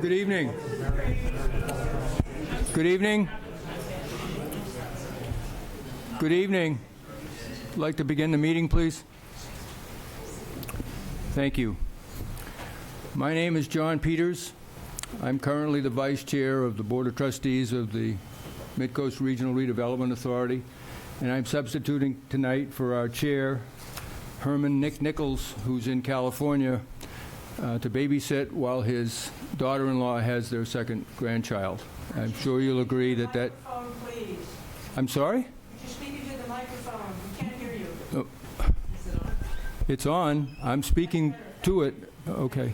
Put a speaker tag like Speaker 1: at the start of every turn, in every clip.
Speaker 1: Good evening. Good evening. Good evening. I'd like to begin the meeting, please. Thank you. My name is John Peters. I'm currently the Vice Chair of the Board of Trustees of the Midcoast Regional Redevelopment Authority, and I'm substituting tonight for our Chair, Herman Nick Nichols, who's in California, to babysit while his daughter-in-law has their second grandchild. I'm sure you'll agree that that...
Speaker 2: Microphone, please.
Speaker 1: I'm sorry?
Speaker 2: You're speaking to the microphone. We can't hear you.
Speaker 1: Oh. It's on. I'm speaking to it. Okay.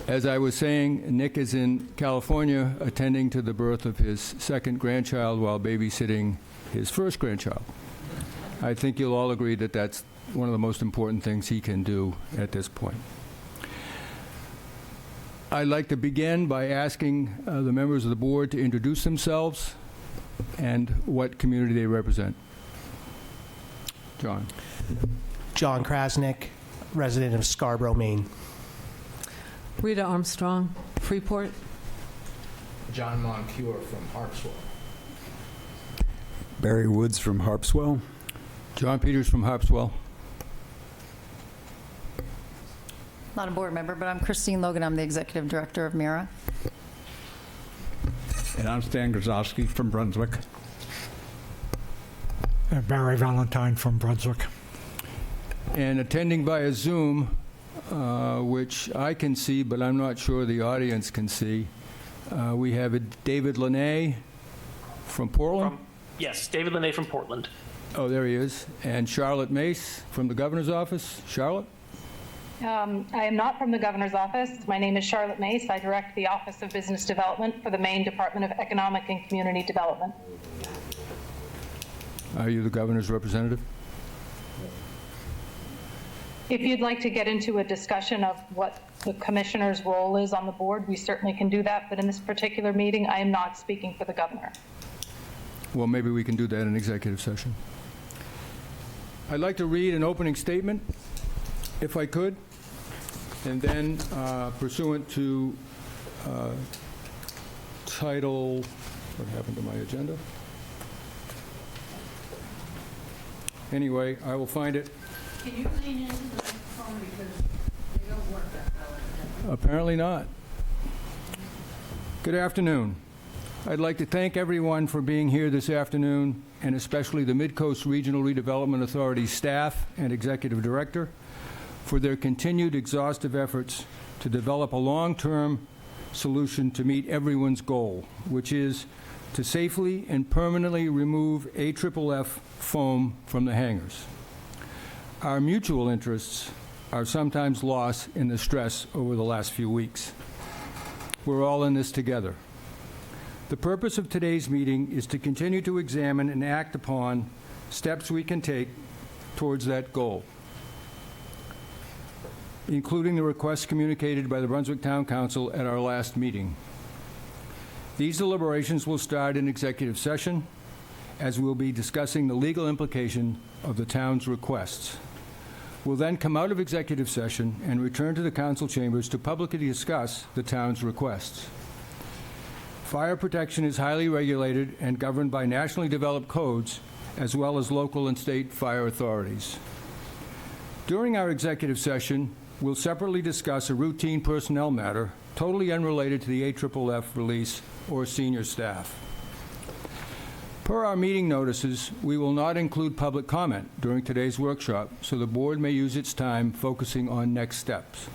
Speaker 1: As I was saying, Nick is in California attending to the birth of his second grandchild while babysitting his first grandchild. I think you'll all agree that that's one of the most important things he can do at this point. I'd like to begin by asking the members of the board to introduce themselves and what community they represent. John.
Speaker 3: John Krasnick, resident of Scarborough, Maine.
Speaker 4: Rita Armstrong, Freeport.
Speaker 5: John Moncure from Harpswell.
Speaker 6: Barry Woods from Harpswell.
Speaker 1: John Peters from Harpswell.
Speaker 7: Not a board member, but I'm Christine Logan. I'm the executive director of MRRA.
Speaker 8: And I'm Stan Grozowski from Brunswick.
Speaker 9: Barry Valentine from Brunswick.
Speaker 1: And attending via Zoom, which I can see, but I'm not sure the audience can see, we have David Linné from Portland.
Speaker 10: Yes, David Linné from Portland.
Speaker 1: Oh, there he is. And Charlotte Mace from the governor's office. Charlotte?
Speaker 11: I am not from the governor's office. My name is Charlotte Mace. I direct the Office of Business Development for the Maine Department of Economic and Community Development.
Speaker 1: Are you the governor's representative?
Speaker 11: If you'd like to get into a discussion of what the commissioner's role is on the board, we certainly can do that. But in this particular meeting, I am not speaking for the governor.
Speaker 1: Well, maybe we can do that in executive session. I'd like to read an opening statement, if I could, and then pursuant to title, what happened to my agenda? Anyway, I will find it.
Speaker 2: Can you lean into the microphone because they don't work that well?
Speaker 1: Apparently not. Good afternoon. I'd like to thank everyone for being here this afternoon, and especially the Midcoast Regional Redevelopment Authority staff and executive director for their continued exhaustive efforts to develop a long-term solution to meet everyone's goal, which is to safely and permanently remove AFFF foam from the hangars. Our mutual interests are sometimes lost in the stress over the last few weeks. We're all in this together. The purpose of today's meeting is to continue to examine and act upon steps we can take towards that goal, including the requests communicated by the Brunswick Town Council at our last meeting. These deliberations will start in executive session, as we'll be discussing the legal implication of the town's requests. We'll then come out of executive session and return to the council chambers to publicly discuss the town's requests. Fire protection is highly regulated and governed by nationally developed codes, as well as local and state fire authorities. During our executive session, we'll separately discuss a routine personnel matter totally unrelated to the AFFF release or senior staff. Per our meeting notices, we will not include public comment during today's workshop, so the board may use its time focusing on next steps.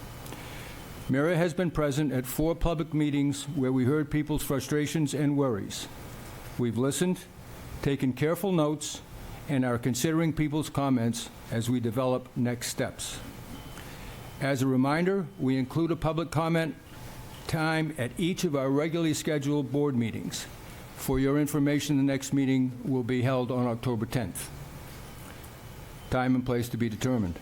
Speaker 1: MRRA has been present at 4 public meetings where we heard people's frustrations and worries. We've listened, taken careful notes, and are considering people's comments as we develop next steps. As a reminder, we include a public comment time at each of our regularly scheduled board meetings. For your information, the next meeting will be held on October 10th. Time and place to be determined.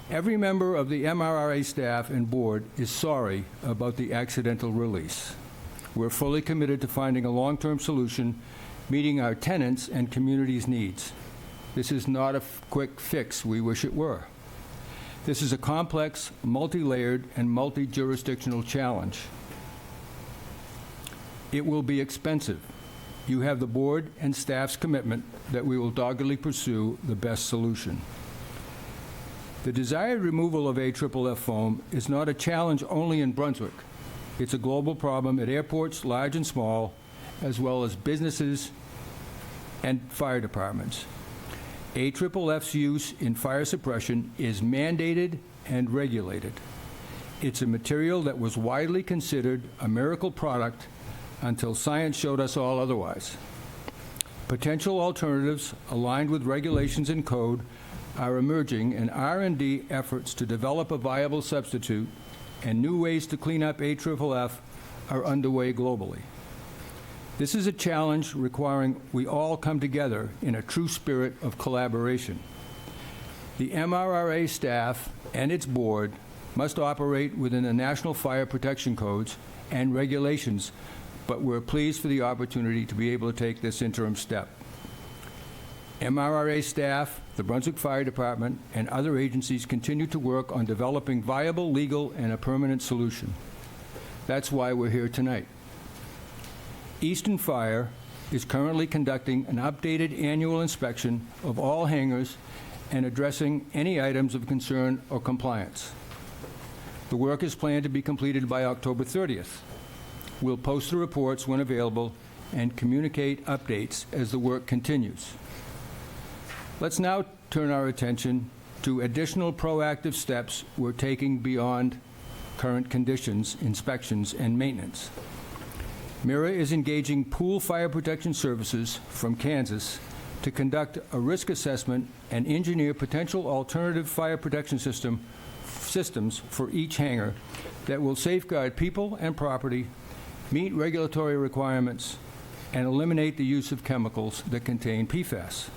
Speaker 1: Every member of the MRRA staff and board is sorry about the accidental release. We're fully committed to finding a long-term solution meeting our tenants' and community's needs. This is not a quick fix. We wish it were. This is a complex, multi-layered, and multi-jurisdictional challenge. It will be expensive. You have the board and staff's commitment that we will doggedly pursue the best solution. The desired removal of AFFF foam is not a challenge only in Brunswick. It's a global problem at airports, large and small, as well as businesses and fire departments. AFFF's use in fire suppression is mandated and regulated. It's a material that was widely considered a miracle product until science showed us all otherwise. Potential alternatives aligned with regulations and code are emerging, and R&D efforts to develop a viable substitute and new ways to clean up AFFF are underway globally. This is a challenge requiring we all come together in a true spirit of collaboration. The MRRA staff and its board must operate within the National Fire Protection Codes and regulations, but we're pleased for the opportunity to be able to take this interim step. MRRA staff, the Brunswick Fire Department, and other agencies continue to work on developing viable, legal, and a permanent solution. That's why we're here tonight. Eastern Fire is currently conducting an updated annual inspection of all hangars and addressing any items of concern or compliance. The work is planned to be completed by October 30th. We'll post the reports when available and communicate updates as the work continues. Let's now turn our attention to additional proactive steps we're taking beyond current conditions, inspections, and maintenance. MRRA is engaging Pool Fire Protection Services from Kansas to conduct a risk assessment and engineer potential alternative fire protection systems for each hangar that will safeguard people and property, meet regulatory requirements, and eliminate the use of chemicals that contain PFAS.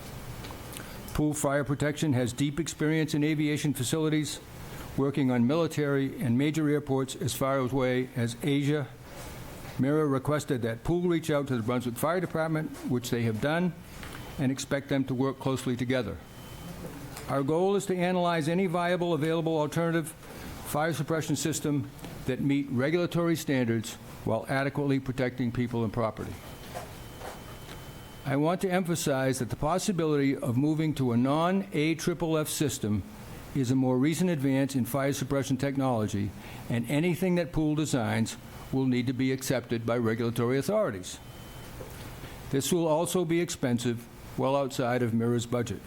Speaker 1: Pool Fire Protection has deep experience in aviation facilities, working on military and major airports as far away as Asia. MRRA requested that Pool reach out to the Brunswick Fire Department, which they have done, and expect them to work closely together. Our goal is to analyze any viable available alternative fire suppression system that meet regulatory standards while adequately protecting people and property. I want to emphasize that the possibility of moving to a non-AFFF system is a more recent advance in fire suppression technology, and anything that Pool designs will need to be accepted by regulatory authorities. This will also be expensive, well outside of MRRA's budget,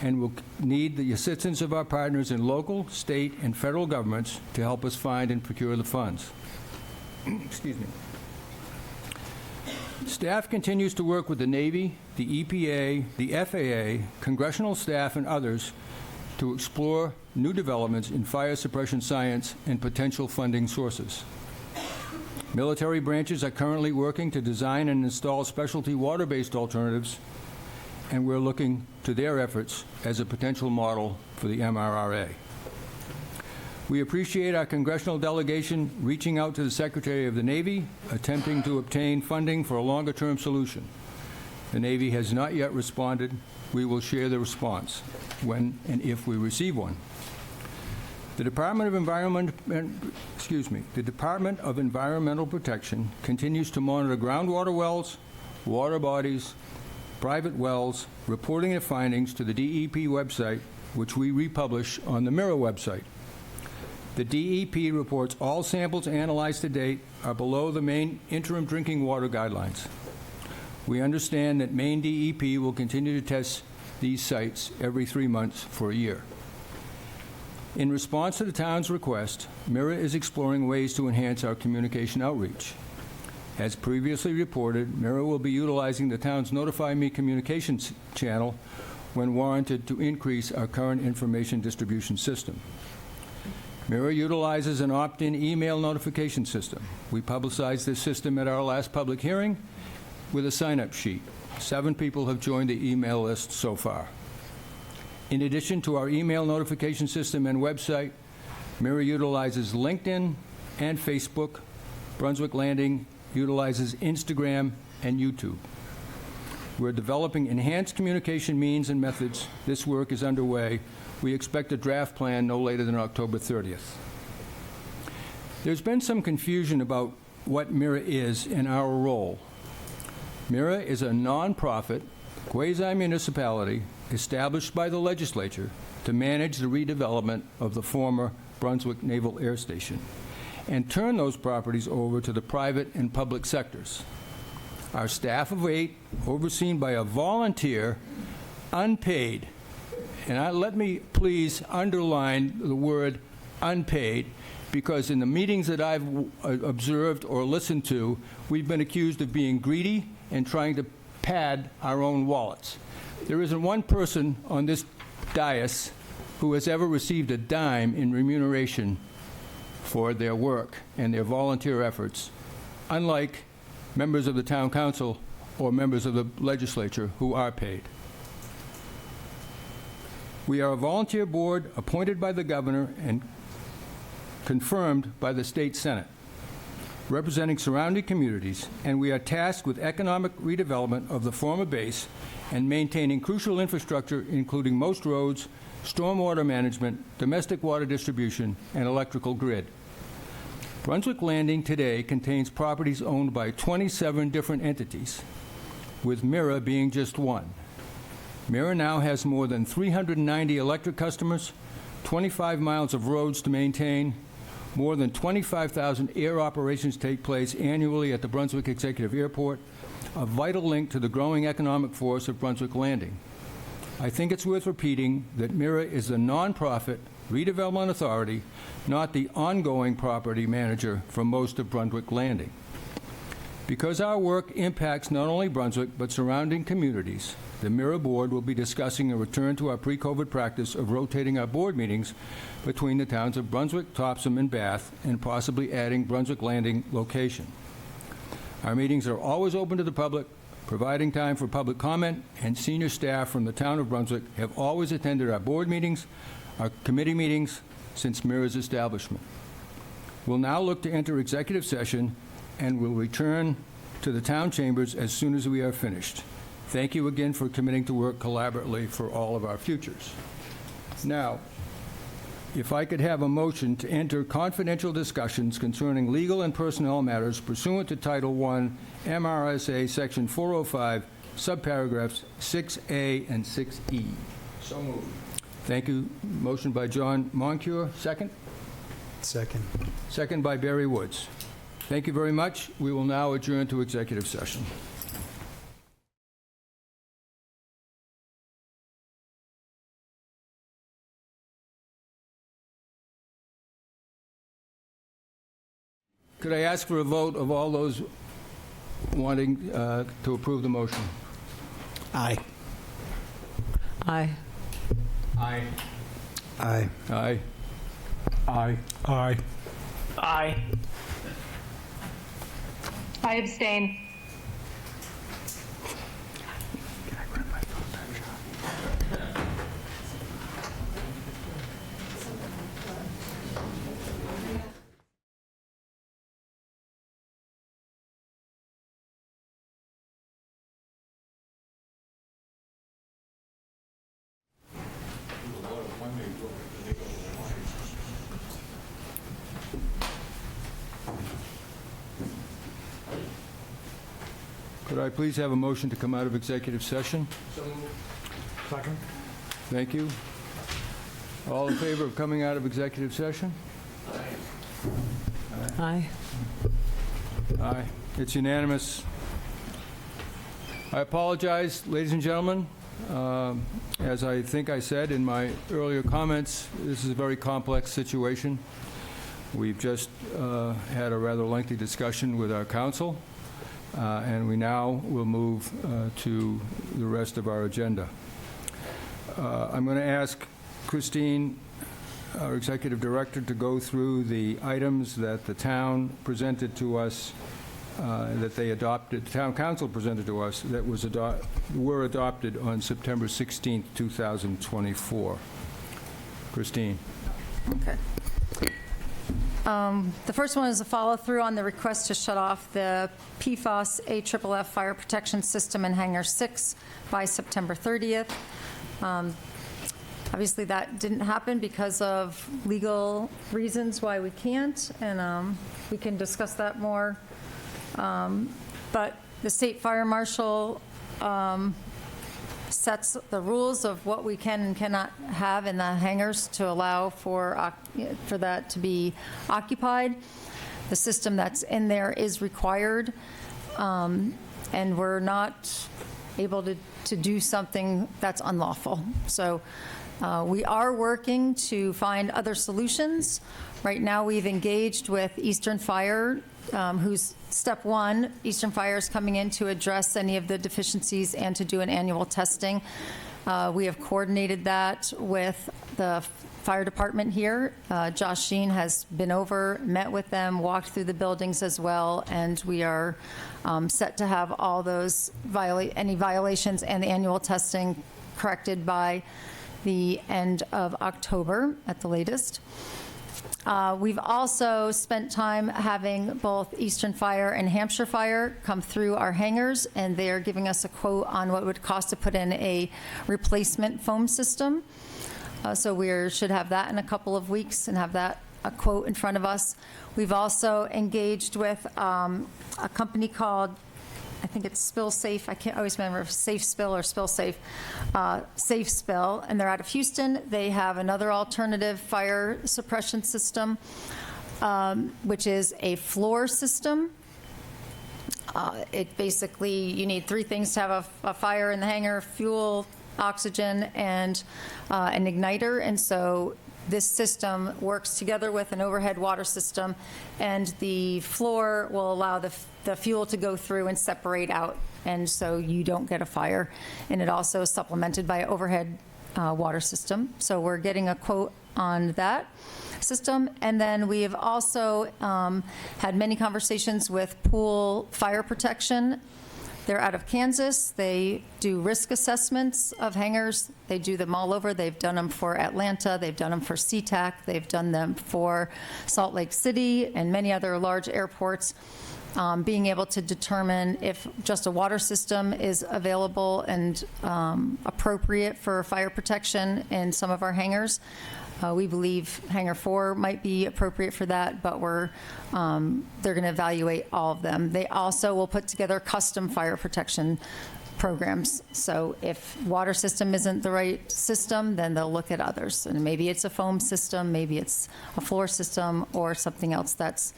Speaker 1: and will need the assistance of our partners in local, state, and federal governments to help us find and procure the funds. Excuse me. Staff continues to work with the Navy, the EPA, the FAA, congressional staff, and others to explore new developments in fire suppression science and potential funding sources. Military branches are currently working to design and install specialty water-based alternatives, and we're looking to their efforts as a potential model for the MRRA. We appreciate our congressional delegation reaching out to the Secretary of the Navy, attempting to obtain funding for a longer-term solution. The Navy has not yet responded. We will share the response when and if we receive one. The Department of Environmental Protection continues to monitor groundwater wells, water bodies, private wells, reporting their findings to the DEP website, which we republish on the MRRA website. The DEP reports all samples analyzed to date are below the Maine interim drinking water guidelines. We understand that Maine DEP will continue to test these sites every 3 months for a year. In response to the town's request, MRRA is exploring ways to enhance our communication outreach. As previously reported, MRRA will be utilizing the town's Notify Me communications channel when warranted to increase our current information distribution system. MRRA utilizes an opt-in email notification system. We publicized this system at our last public hearing with a sign-up sheet. 7 people have joined the email list so far. In addition to our email notification system and website, MRRA utilizes LinkedIn and Facebook. Brunswick Landing utilizes Instagram and YouTube. We're developing enhanced communication means and methods. This work is underway. We expect a draft plan no later than October 30th. There's been some confusion about what MRRA is and our role. MRRA is a nonprofit, quasi-municipality established by the legislature to manage the redevelopment of the former Brunswick Naval Air Station and turn those properties over to the private and public sectors. Our staff of 8, overseen by a volunteer, unpaid, and let me please underline the word unpaid, because in the meetings that I've observed or listened to, we've been accused of being greedy and trying to pad our own wallets. There isn't one person on this dais who has ever received a dime in remuneration for their work and their volunteer efforts, unlike members of the town council or members of the legislature who are paid. We are a volunteer board appointed by the governor and confirmed by the state senate, representing surrounding communities, and we are tasked with economic redevelopment of the former base and maintaining crucial infrastructure, including most roads, stormwater management, domestic water distribution, and electrical grid. Brunswick Landing today contains properties owned by 27 different entities, with MRRA being just one. MRRA now has more than 390 electric customers, 25 miles of roads to maintain, more than 25,000 air operations take place annually at the Brunswick Executive Airport, a vital link to the growing economic force of Brunswick Landing. I think it's worth repeating that MRRA is a nonprofit redevelopment authority, not the ongoing property manager for most of Brunswick Landing. Because our work impacts not only Brunswick but surrounding communities, the MRRA board will be discussing a return to our pre-COVID practice of rotating our board meetings between the towns of Brunswick, Topsom, and Bath, and possibly adding Brunswick Landing location. Our meetings are always open to the public, providing time for public comment, and senior staff from the town of Brunswick have always attended our board meetings, our committee meetings, since MRRA's establishment. We'll now look to enter executive session and will return to the town chambers as soon as we are finished. Thank you again for committing to work collaboratively for all of our futures. Now, if I could have a motion to enter confidential discussions concerning legal and personnel matters pursuant to Title I, MRSA Section 405, subparagraphs 6A and 6E. So moved. Thank you. Motion by John Moncure. Second?
Speaker 3: Second.
Speaker 1: Second by Barry Woods. Thank you very much. We will now adjourn to executive session. Could I ask for a vote of all those wanting to approve the motion?
Speaker 3: Aye.
Speaker 4: Aye.
Speaker 5: Aye.
Speaker 3: Aye.
Speaker 1: Aye.
Speaker 8: Aye.
Speaker 9: Aye.
Speaker 10: Aye.
Speaker 11: I abstain.
Speaker 1: Could I please have a motion to come out of executive session?
Speaker 9: Second?
Speaker 1: Thank you. All in favor of coming out of executive session?
Speaker 4: Aye.
Speaker 1: Aye. It's unanimous. I apologize, ladies and gentlemen. As I think I said in my earlier comments, this is a very complex situation. We've just had a rather lengthy discussion with our council, and we now will move to the rest of our agenda. I'm going to ask Christine, our executive director, to go through the items that the town presented to us, that they adopted, the town council presented to us, that were adopted on September 16th, 2024. Christine.
Speaker 7: Okay. The first one is a follow-through on the request to shut off the PFAS AFFF fire protection system in Hangar 6 by September 30th. Obviously, that didn't happen because of legal reasons why we can't, and we can discuss that more. But the state fire marshal sets the rules of what we can and cannot have in the hangars to allow for that to be occupied. The system that's in there is required, and we're not able to do something that's unlawful. So we are working to find other solutions. Right now, we've engaged with Eastern Fire, who's step one. Eastern Fire is coming in to address any of the deficiencies and to do an annual testing. We have coordinated that with the fire department here. Josh Sheen has been over, met with them, walked through the buildings as well, and we are set to have all those any violations and the annual testing corrected by the end of October at the latest. We've also spent time having both Eastern Fire and Hampshire Fire come through our hangars, and they are giving us a quote on what it would cost to put in a replacement foam system. So we should have that in a couple of weeks and have that a quote in front of us. We've also engaged with a company called, I think it's Spill Safe. I can't always remember if Safe Spill or Spill Safe. Safe Spill, and they're out of Houston. They have another alternative fire suppression system, which is a floor system. It basically, you need three things to have a fire in the hangar: fuel, oxygen, and an igniter. And so this system works together with an overhead water system, and the floor will allow the fuel to go through and separate out, and so you don't get a fire. And it also is supplemented by an overhead water system. So we're getting a quote on that system. And then we have also had many conversations with Pool Fire Protection. They're out of Kansas. They do risk assessments of hangars. They do them all over. They've done them for Atlanta. They've done them for SeaTac. They've done them for Salt Lake City and many other large airports. Being able to determine if just a water system is available and appropriate for fire protection in some of our hangars. We believe Hangar 4 might be appropriate for that, but they're going to evaluate all of them. They also will put together custom fire protection programs. So if water system isn't the right system, then they'll look at others. And maybe it's a foam system, maybe it's a floor system, or something else that's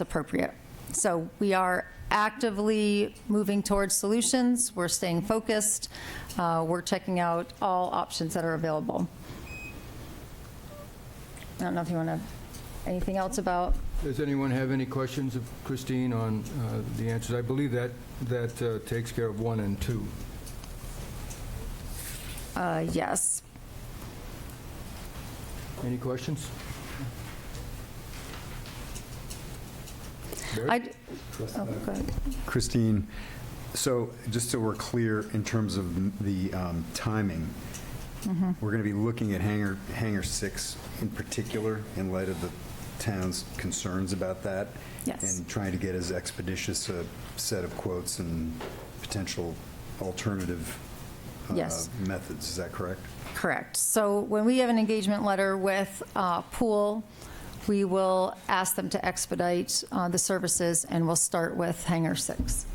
Speaker 7: appropriate. So we are actively moving towards solutions. We're staying focused. We're checking out all options that are available. I don't know if you want to, anything else about?
Speaker 1: Does anyone have any questions of Christine on the answers? I believe that takes care of 1 and 2.
Speaker 7: Yes.
Speaker 1: Any questions? Barry?
Speaker 7: Oh, go ahead.
Speaker 6: Christine, so just so we're clear in terms of the timing, we're going to be looking at Hangar 6 in particular in light of the town's concerns about that.
Speaker 7: Yes.
Speaker 6: And trying to get as expeditious a set of quotes and potential alternative
Speaker 7: Yes.
Speaker 6: methods. Is that correct?
Speaker 7: Correct. So when we have an engagement letter with Pool, we will ask them to expedite the services, and we'll start with Hangar 6.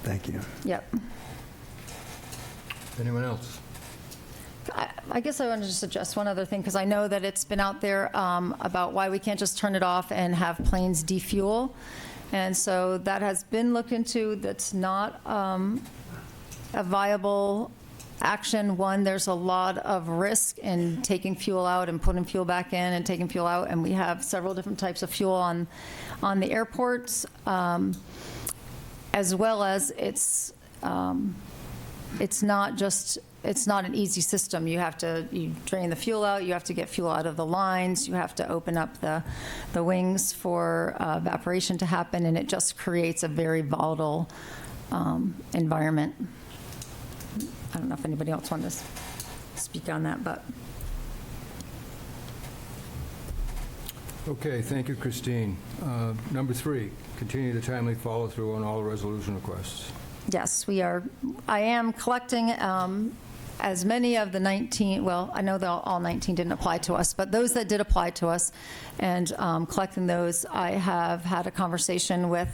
Speaker 6: Thank you.
Speaker 7: Yep.
Speaker 1: Anyone else?
Speaker 7: I guess I want to just suggest one other thing, because I know that it's been out there about why we can't just turn it off and have planes defuel. And so that has been looked into. That's not a viable action. One, there's a lot of risk in taking fuel out and putting fuel back in and taking fuel out. And we have several different types of fuel on the airports, as well as it's not an easy system. You drain the fuel out, you have to get fuel out of the lines, you have to open up the wings for evaporation to happen, and it just creates a very volatile environment. I don't know if anybody else wanted to speak on that, but.
Speaker 1: Okay, thank you, Christine. Number 3, continue the timely follow-through on all resolution requests.
Speaker 7: Yes, I am collecting as many of the 19, well, I know that all 19 didn't apply to us, but those that did apply to us, and collecting those, I have had a conversation with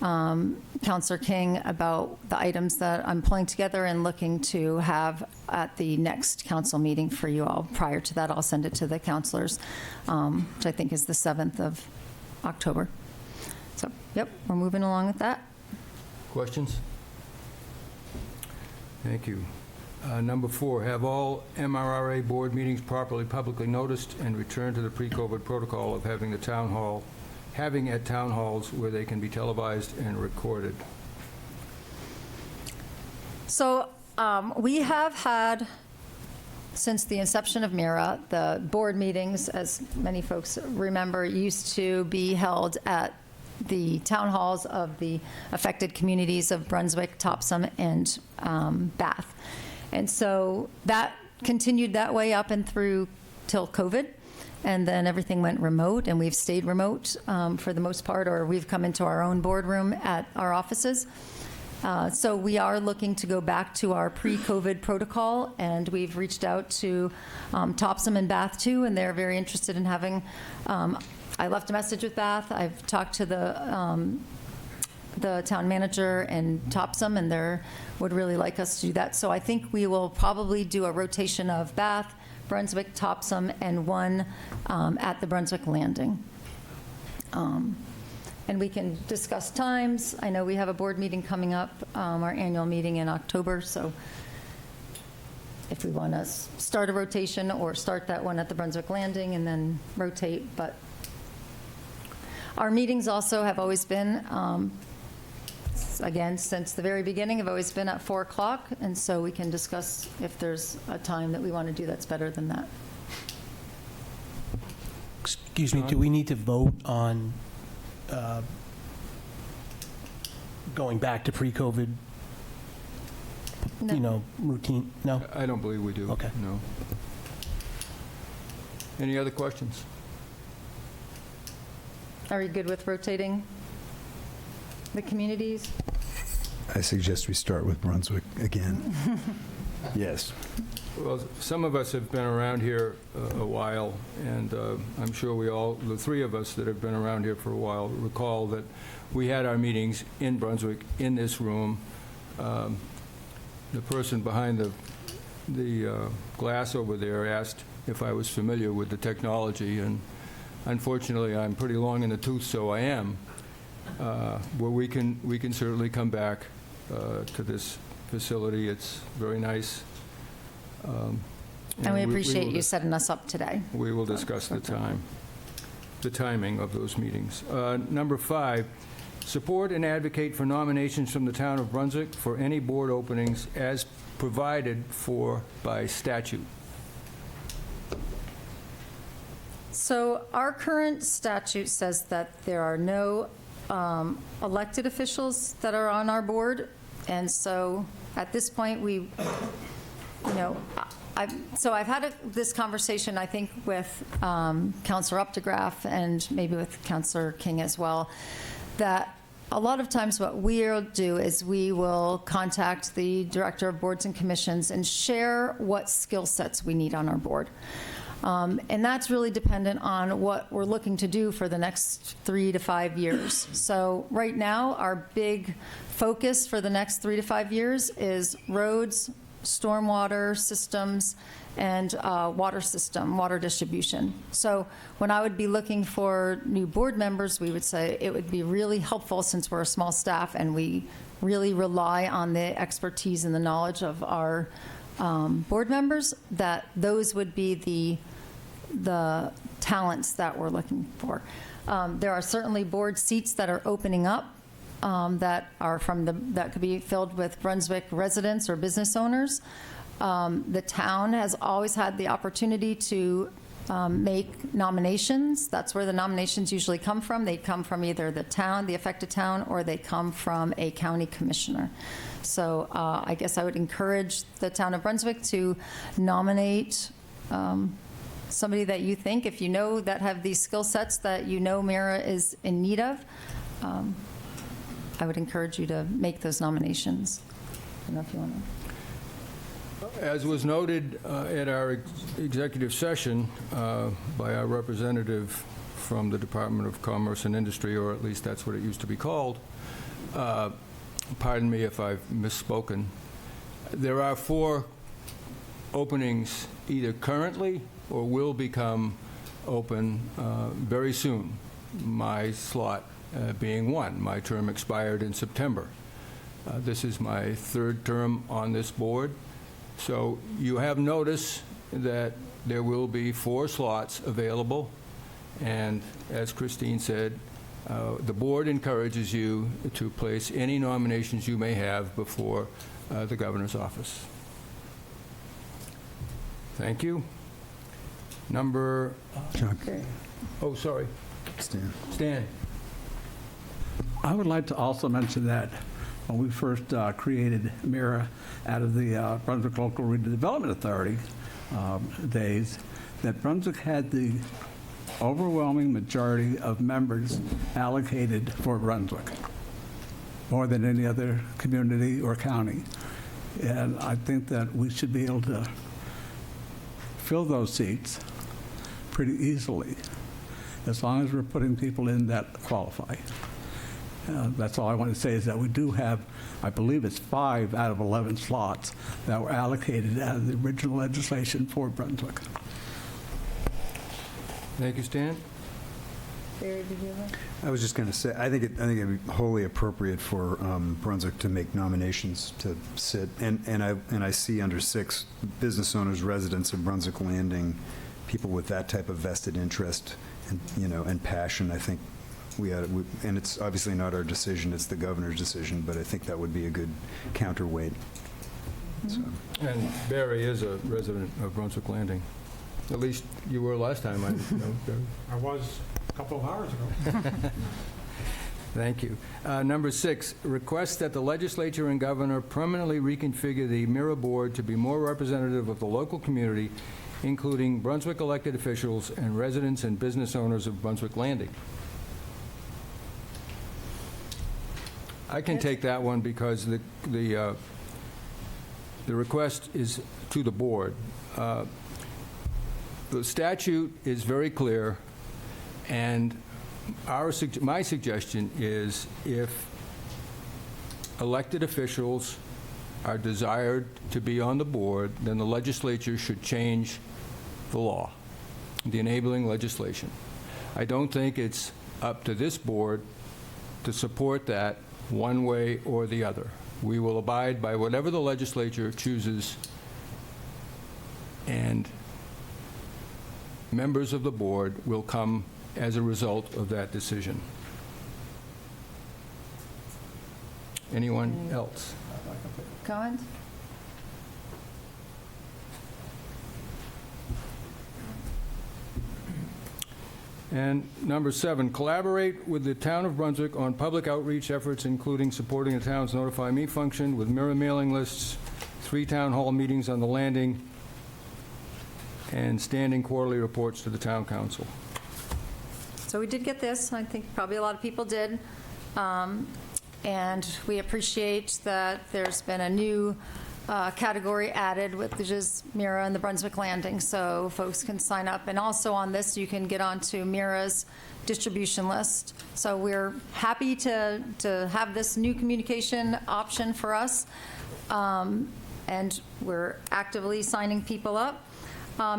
Speaker 7: Counselor King about the items that I'm pulling together and looking to have at the next council meeting for you all. Prior to that, I'll send it to the counselors, which I think is the 7th of October. So, yep, we're moving along with that.
Speaker 1: Questions? Thank you. Number 4, have all MRRA board meetings properly publicly noticed and return to the pre-COVID protocol of having at town halls where they can be televised and recorded.
Speaker 7: So we have had, since the inception of MRRA, the board meetings, as many folks remember, used to be held at the town halls of the affected communities of Brunswick, Topsom, and Bath. And so that continued that way up and through till COVID. And then everything went remote, and we've stayed remote for the most part, or we've come into our own boardroom at our offices. So we are looking to go back to our pre-COVID protocol, and we've reached out to Topsom and Bath too, and they're very interested in having, I left a message with Bath. I've talked to the town manager and Topsom, and they would really like us to do that. So I think we will probably do a rotation of Bath, Brunswick, Topsom, and one at the Brunswick Landing. And we can discuss times. I know we have a board meeting coming up, our annual meeting in October, so if we want to start a rotation or start that one at the Brunswick Landing and then rotate. But our meetings also have always been, again, since the very beginning, have always been at 4 o'clock, and so we can discuss if there's a time that we want to do that's better than that.
Speaker 3: Excuse me, do we need to vote on going back to pre-COVID,
Speaker 7: No.
Speaker 3: routine? No?
Speaker 1: I don't believe we do.
Speaker 3: Okay.
Speaker 1: No. Any other questions?
Speaker 7: Are you good with rotating the communities?
Speaker 6: I suggest we start with Brunswick again. Yes.
Speaker 1: Well, some of us have been around here a while, and I'm sure the 3 of us that have been around here for a while, recall that we had our meetings in Brunswick, in this room. The person behind the glass over there asked if I was familiar with the technology, and unfortunately, I'm pretty long in the tooth, so I am. Where we can certainly come back to this facility. It's very nice.
Speaker 7: And we appreciate
Speaker 1: will
Speaker 7: you setting us up today.
Speaker 1: We will discuss the timing of those meetings. Number 5, support and advocate for nominations from the town of Brunswick for any board openings as provided for by statute.
Speaker 7: So our current statute says that there are no elected officials that are on our board, and so at this point, I've had this conversation, I think, with Councilor Updegraff and maybe with Councilor King as well, that a lot of times what we'll do is we will contact the Director of Boards and Commissions and share what skill sets we need on our board. And that's really dependent on what we're looking to do for the next 3 to 5 years. So right now, our big focus for the next 3 to 5 years is roads, stormwater systems, and water distribution. So when I would be looking for new board members, we would say it would be really helpful, since we're a small staff and we really rely on the expertise and the knowledge of our board members, that those would be the talents that we're looking for. There are certainly board seats that are opening up that could be filled with Brunswick residents or business owners. The town has always had the opportunity to make nominations. That's where the nominations usually come from. They come from either the town, the affected town, or they come from a county commissioner. So I guess I would encourage the town of Brunswick to nominate somebody that you think, if you know that have these skill sets that you know MRRA is in need of, I would encourage you to make those nominations. I don't know if you want to.
Speaker 1: As was noted at our executive session by our representative from the Department of Commerce and Industry, or at least that's what it used to be called, pardon me if I've misspoken, there are 4 openings either currently or will become open very soon, my slot being one. My term expired in September. This is my 3rd term on this board. So you have notice that there will be 4 slots available, and as Christine said, the board encourages you to place any nominations you may have before the governor's office. Thank you. Number...
Speaker 6: Chuck.
Speaker 1: Oh, sorry. Stan.
Speaker 8: I would like to also mention that when we first created MRRA out of the Brunswick Local Redevelopment Authority days, that Brunswick had the overwhelming majority of members allocated for Brunswick, more than any other community or county. And I think that we should be able to fill those seats pretty easily, as long as we're putting people in that qualify. That's all I want to say, is that we do have, I believe it's 5 out of 11 slots that were allocated out of the original legislation for Brunswick.
Speaker 1: Thank you, Stan.
Speaker 7: Barry, did you have
Speaker 6: I was just going to say, I think it'd be wholly appropriate for Brunswick to make nominations to sit, and I see under 6, business owners, residents of Brunswick Landing, people with that type of vested interest and, and passion. I think and it's obviously not our decision, it's the governor's decision, but I think that would be a good counterweight. So.
Speaker 1: And Barry is a resident of Brunswick Landing. At least you were last time, I know, Barry.
Speaker 9: I was a couple of hours ago.
Speaker 1: Thank you. Number 6, request that the legislature and governor permanently reconfigure the MRRA board to be more representative of the local community, including Brunswick elected officials and residents and business owners of Brunswick Landing. I can take that one because the request is to the board. The statute is very clear, and my suggestion is if elected officials are desired to be on the board, then the legislature should change the law, the enabling legislation. I don't think it's up to this board to support that one way or the other. We will abide by whatever the legislature chooses, and members of the board will come as a result of that decision. Anyone else?
Speaker 7: comment?
Speaker 1: And number 7, collaborate with the town of Brunswick on public outreach efforts, including supporting the town's Notify Me function with MRRA mailing lists, 3 town hall meetings on the landing, and standing quarterly reports to the town council.
Speaker 7: So we did get this. I think probably a lot of people did. And we appreciate that there's been a new category added, which is MRRA and the Brunswick Landing, so folks can sign up. And also on this, you can get onto MRRA's distribution list. So we're happy to have this new communication option for us, and we're actively signing people up.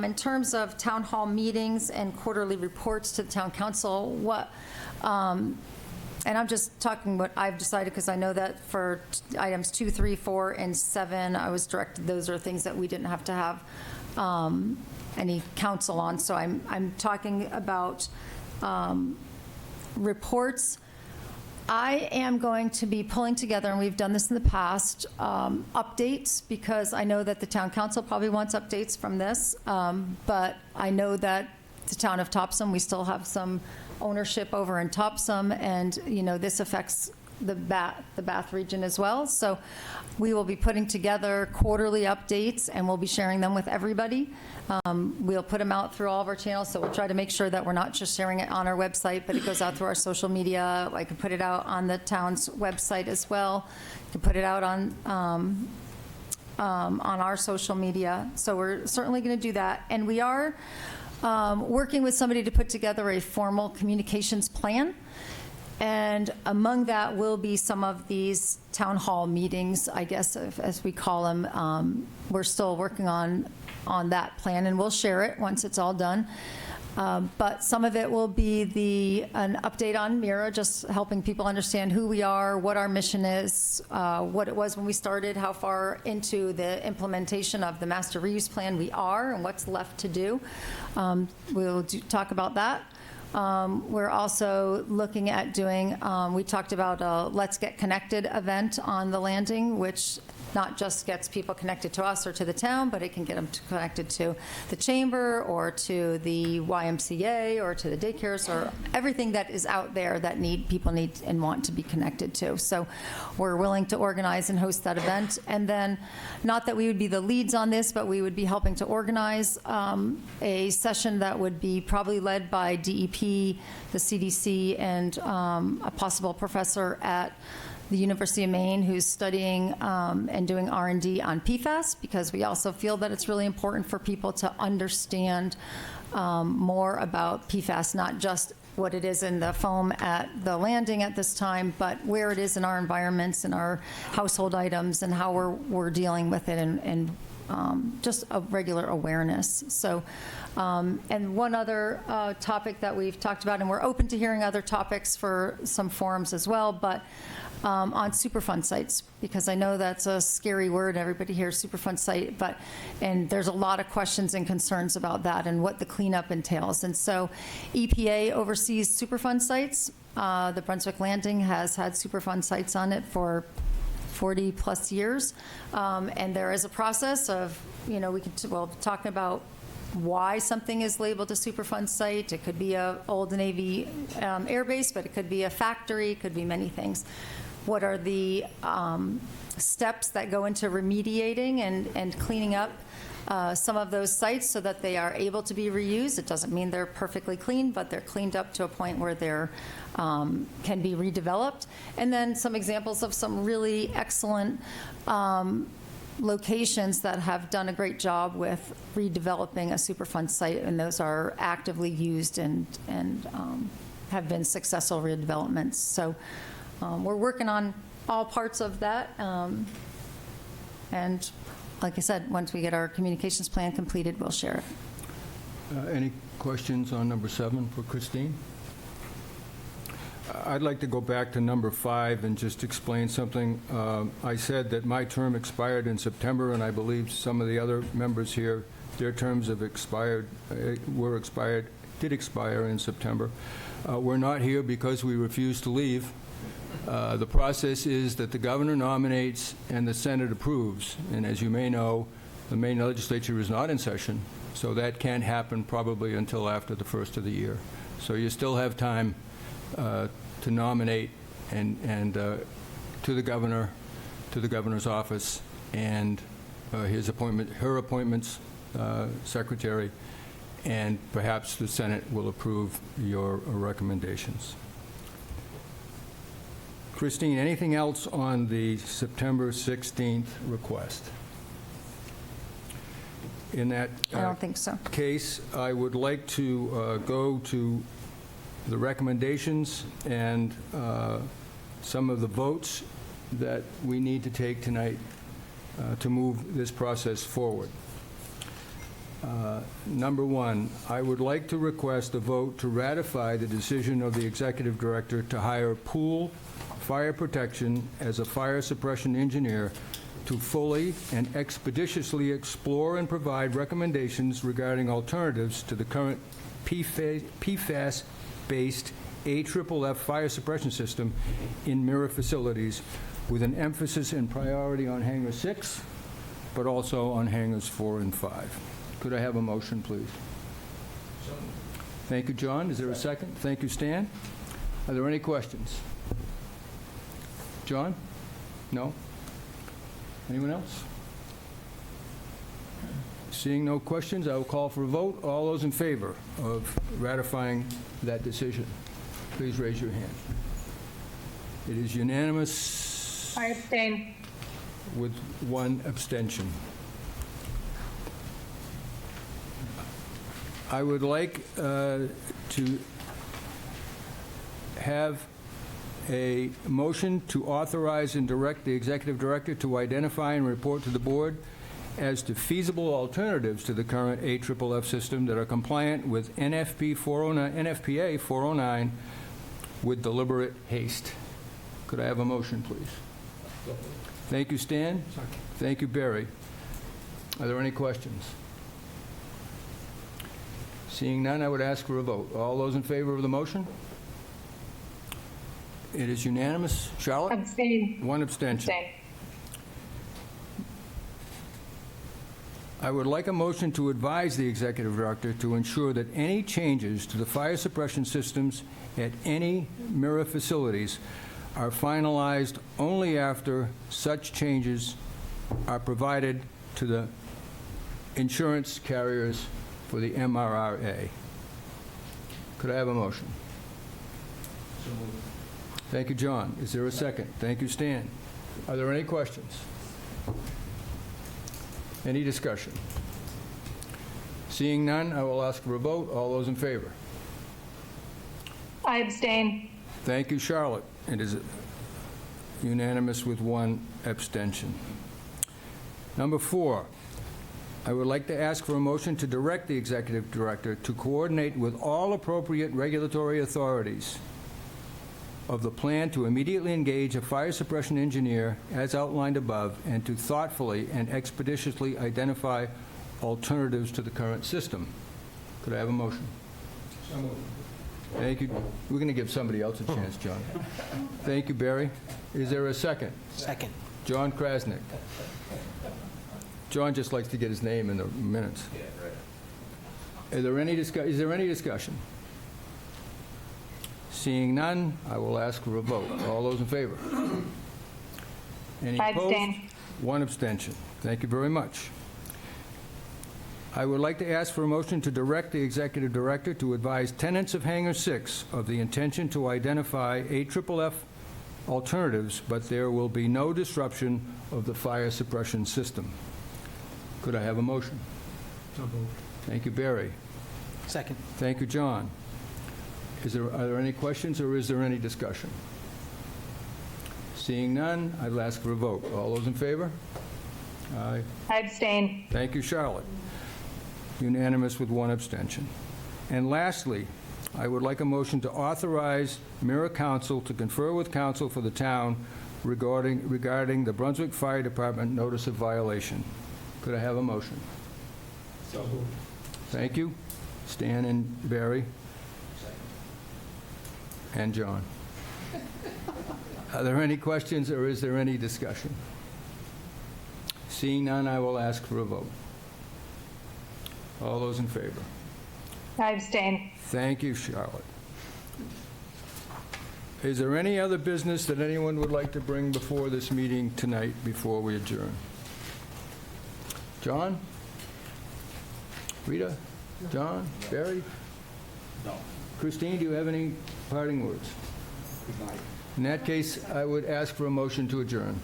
Speaker 7: In terms of town hall meetings and quarterly reports to the town council, and I'm just talking what I've decided, because I know that for items 2, 3, 4, and 7, I was directed, those are things that we didn't have to have any counsel on. So I'm talking about reports. I am going to be pulling together, and we've done this in the past, updates, because I know that the town council probably wants updates from this, but I know that the town of Topsom, we still have some ownership over in Topsom, and this affects the Bath region as well. So we will be putting together quarterly updates, and we'll be sharing them with everybody. We'll put them out through all of our channels, so we'll try to make sure that we're not just sharing it on our website, but it goes out through our social media. I can put it out on the town's website as well. I can put it out on our social media. So we're certainly going to do that. And we are working with somebody to put together a formal communications plan. And among that will be some of these town hall meetings, I guess, as we call them. We're still working on that plan, and we'll share it once it's all done. But some of it will be an update on MRRA, just helping people understand who we are, what our mission is, what it was when we started, how far into the implementation of the master reuse plan we are, and what's left to do. We'll talk about that. We're also looking at doing, we talked about a Let's Get Connected event on the landing, which not just gets people connected to us or to the town, but it can get them connected to the chamber or to the YMCA or to the daycares or everything that is out there that people need and want to be connected to. So we're willing to organize and host that event. And then, not that we would be the leads on this, but we would be helping to organize a session that would be probably led by DEP, the CDC, and a possible professor at the University of Maine who's studying and doing R&D on PFAS, because we also feel that it's really important for people to understand more about PFAS, not just what it is in the foam at the landing at this time, but where it is in our environments and our household items and how we're dealing with it, and just a regular awareness. So, and one other topic that we've talked about, and we're open to hearing other topics for some forums as well, but on Superfund sites, because I know that's a scary word. Everybody hears Superfund site, and there's a lot of questions and concerns about that and what the cleanup entails. And so EPA oversees Superfund sites. The Brunswick Landing has had Superfund sites on it for 40 plus years. And there is a process of, talking about why something is labeled a Superfund site. It could be a old Navy air base, but it could be a factory, it could be many things. What are the steps that go into remediating and cleaning up some of those sites so that they are able to be reused? It doesn't mean they're perfectly clean, but they're cleaned up to a point where they're can be redeveloped. And then some examples of some really excellent locations that have done a great job with redeveloping a Superfund site, and those are actively used and have been successful redevelopments. So we're working on all parts of that. And like I said, once we get our communications plan completed, we'll share it.
Speaker 1: Any questions on number 7 for Christine? I'd like to go back to number 5 and just explain something. I said that my term expired in September, and I believe some of the other members here, their terms have expired, did expire in September. We're not here because we refuse to leave. The process is that the governor nominates and the Senate approves. And as you may know, the Maine legislature is not in session, so that can't happen probably until after the first of the year. So you still have time to nominate and to the governor, to the governor's office, and her appointments, secretary, and perhaps the Senate will approve your recommendations. Christine, anything else on the September 16th request? In that
Speaker 7: I don't think so.
Speaker 1: case, I would like to go to the recommendations and some of the votes that we need to take tonight to move this process forward. Number 1, I would like to request a vote to ratify the decision of the executive director to hire Pool Fire Protection as a fire suppression engineer to fully and expeditiously explore and provide recommendations regarding alternatives to the current PFAS-based AFFF fire suppression system in MRRA facilities, with an emphasis and priority on Hangar 6, but also on Hangars 4 and 5. Could I have a motion, please? Thank you, John. Is there a second? Thank you, Stan. Are there any questions? John? No? Anyone else? Seeing no questions, I will call for a vote. All those in favor of ratifying that decision, please raise your hand. It is unanimous
Speaker 11: I abstain.
Speaker 1: with one abstention. I would like to have a motion to authorize and direct the executive director to identify and report to the board as to feasible alternatives to the current AFFF system that are compliant with NFPA 409 with deliberate haste. Could I have a motion, please? Thank you, Stan. Thank you, Barry. Are there any questions? Seeing none, I would ask for a vote. All those in favor of the motion? It is unanimous. Charlotte?
Speaker 11: Abstain.
Speaker 1: One abstention.
Speaker 11: Abstain.
Speaker 1: I would like a motion to advise the executive director to ensure that any changes to the fire suppression systems at any MRRA facilities are finalized only after such changes are provided to the insurance carriers for the MRRA. Could I have a motion? Thank you, John. Is there a second? Thank you, Stan. Are there any questions? Any discussion? Seeing none, I will ask for a vote. All those in favor?
Speaker 11: I abstain.
Speaker 1: Thank you, Charlotte. It is unanimous with one abstention. Number 4, I would like to ask for a motion to direct the executive director to coordinate with all appropriate regulatory authorities of the plan to immediately engage a fire suppression engineer as outlined above and to thoughtfully and expeditiously identify alternatives to the current system. Could I have a motion? So moved. Thank you. We're going to give somebody else a chance, John. Thank you, Barry. Is there a second?
Speaker 3: Second.
Speaker 1: John Krasnick. John just likes to get his name in the minutes. Is there any discussion? Seeing none, I will ask for a vote. All those in favor? Any
Speaker 11: I
Speaker 1: opposed?
Speaker 11: abstain.
Speaker 1: One abstention. Thank you very much. I would like to ask for a motion to direct the executive director to advise tenants of Hangar 6 of the intention to identify AFFF alternatives, but there will be no disruption of the fire suppression system. Could I have a motion?
Speaker 9: So moved.
Speaker 1: Thank you, Barry.
Speaker 3: Second.
Speaker 1: Thank you, John. Are there any questions or is there any discussion? Seeing none, I'd ask for a vote. All those in favor? Aye.
Speaker 11: I abstain.
Speaker 1: Thank you, Charlotte. Unanimous with one abstention. And lastly, I would like a motion to authorize MRRA Council to confer with counsel for the town regarding the Brunswick Fire Department notice of violation. Could I have a motion?
Speaker 9: So moved.
Speaker 1: Thank you. Stan and Barry. And John. Are there any questions or is there any discussion? Seeing none, I will ask for a vote. All those in favor?
Speaker 11: I abstain.
Speaker 1: Thank you, Charlotte. Is there any other business that anyone would like to bring before this meeting tonight before we adjourn? John? Rita? John? Barry?
Speaker 5: No.
Speaker 1: Christine, do you have any parting words? In that case, I would ask for a motion to adjourn.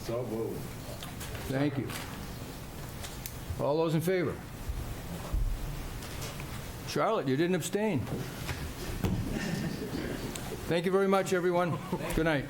Speaker 5: So moved.
Speaker 1: Thank you. All those in favor? Charlotte, you didn't abstain. Thank you very much, everyone. Good night.